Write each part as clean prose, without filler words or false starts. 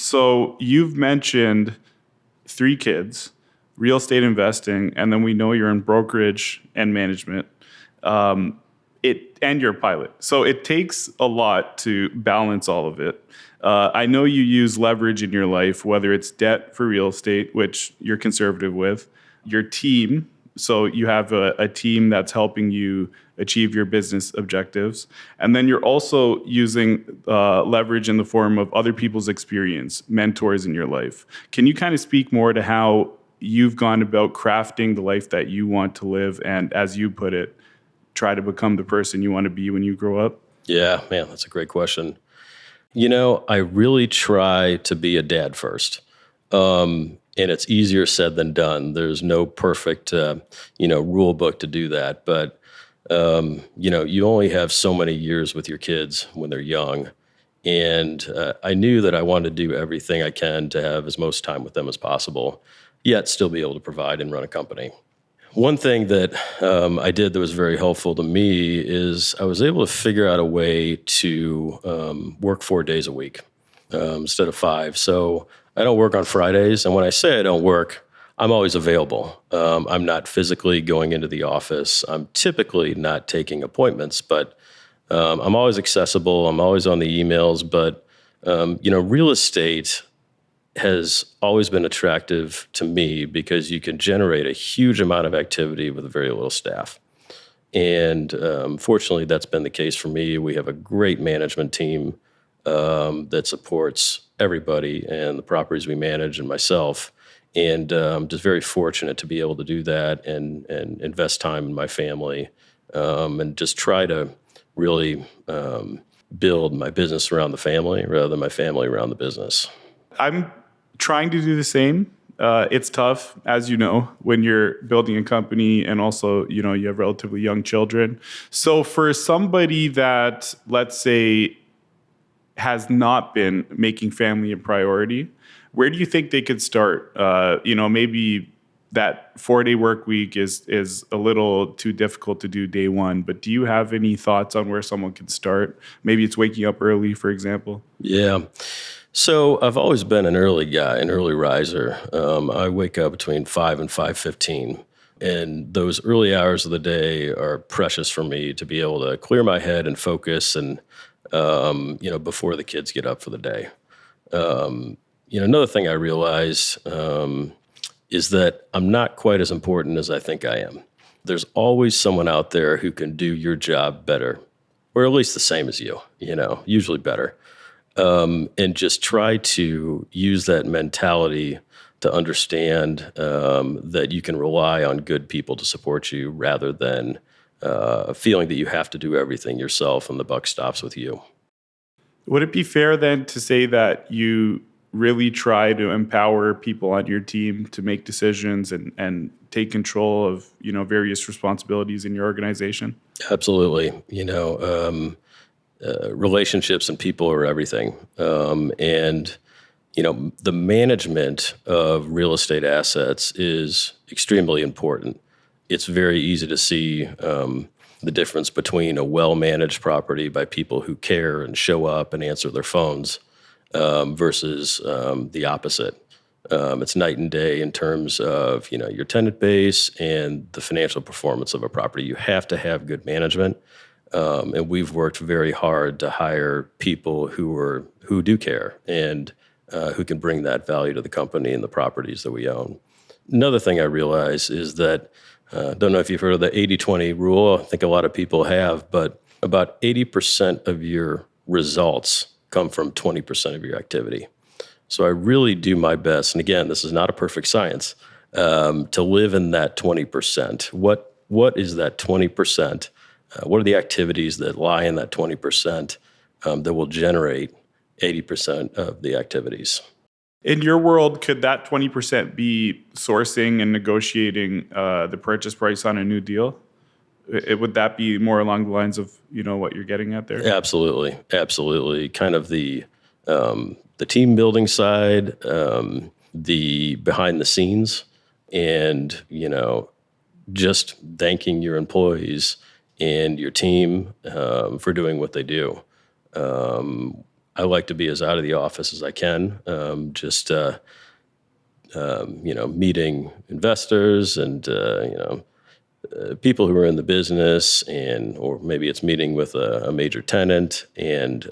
So you've mentioned 3 kids, real estate investing, and then we know you're in brokerage and management. And you're a pilot. So it takes a lot to balance all of it. I know you use leverage in your life, whether it's debt for real estate, which you're conservative with, your team. So you have a team that's helping you achieve your business objectives. And then you're also using leverage in the form of other people's experience, mentors in your life. Can you kind of speak more to how you've gone about crafting the life that you want to live and, as you put it, try to become the person you want to be when you grow up? Yeah, man, that's a great question. I really try to be a dad first. And it's easier said than done. There's no perfect, rule book to do that. But, you only have so many years with your kids when they're young. And I knew that I wanted to do everything I can to have as most time with them as possible, yet still be able to provide and run a company. One thing that I did that was very helpful to me is I was able to figure out a way to work 4 days a week instead of 5. So I don't work on Fridays. And when I say I don't work, I'm always available. I'm not physically going into the office. I'm typically not taking appointments, but I'm always accessible. I'm always on the emails. But, real estate has always been attractive to me because you can generate a huge amount of activity with very little staff. And fortunately, that's been the case for me. We have a great management team that supports everybody and the properties we manage and myself. And just very fortunate to be able to do that and invest time in my family and just try to really build my business around the family rather than my family around the business. I'm trying to do the same. It's tough, as you know, when you're building a company and also, you have relatively young children. So for somebody that, let's say, has not been making family a priority, where do you think they could start? Maybe that 4-day work week is a little too difficult to do day one, but do you have any thoughts on where someone can start? Maybe it's waking up early, for example. Yeah. So I've always been an early guy, an early riser. I wake up between 5 and 5:15. And those early hours of the day are precious for me to be able to clear my head and focus and, before the kids get up for the day. Another thing I realized is that I'm not quite as important as I think I am. There's always someone out there who can do your job better, or at least the same as you, usually better. And just try to use that mentality to understand that you can rely on good people to support you rather than feeling that you have to do everything yourself and the buck stops with you. Would it be fair then to say that you really try to empower people on your team to make decisions and take control of, various responsibilities in your organization? Absolutely. Relationships and people are everything. And the management of real estate assets is extremely important. It's very easy to see the difference between a well-managed property by people who care and show up and answer their phones versus the opposite. It's night and day in terms of, your tenant base and the financial performance of a property. You have to have good management. And we've worked very hard to hire people who do care and who can bring that value to the company and the properties that we own. Another thing I realize is that, don't know if you've heard of the 80-20 rule. I think a lot of people have, but about 80% of your results come from 20% of your activity. So I really do my best, and again, this is not a perfect science, to live in that 20%. What is that 20%? What are the activities that lie in that 20% that will generate 80% of the activities? In your world, could that 20% be sourcing and negotiating the purchase price on a new deal? Would that be more along the lines of, what you're getting at there? Absolutely. Kind of the team building side, the behind the scenes, and, just thanking your employees and your team for doing what they do. I like to be as out of the office as I can, meeting investors and, people who are in the business, or maybe it's meeting with a major tenant, and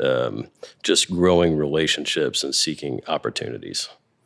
just growing relationships and seeking opportunities.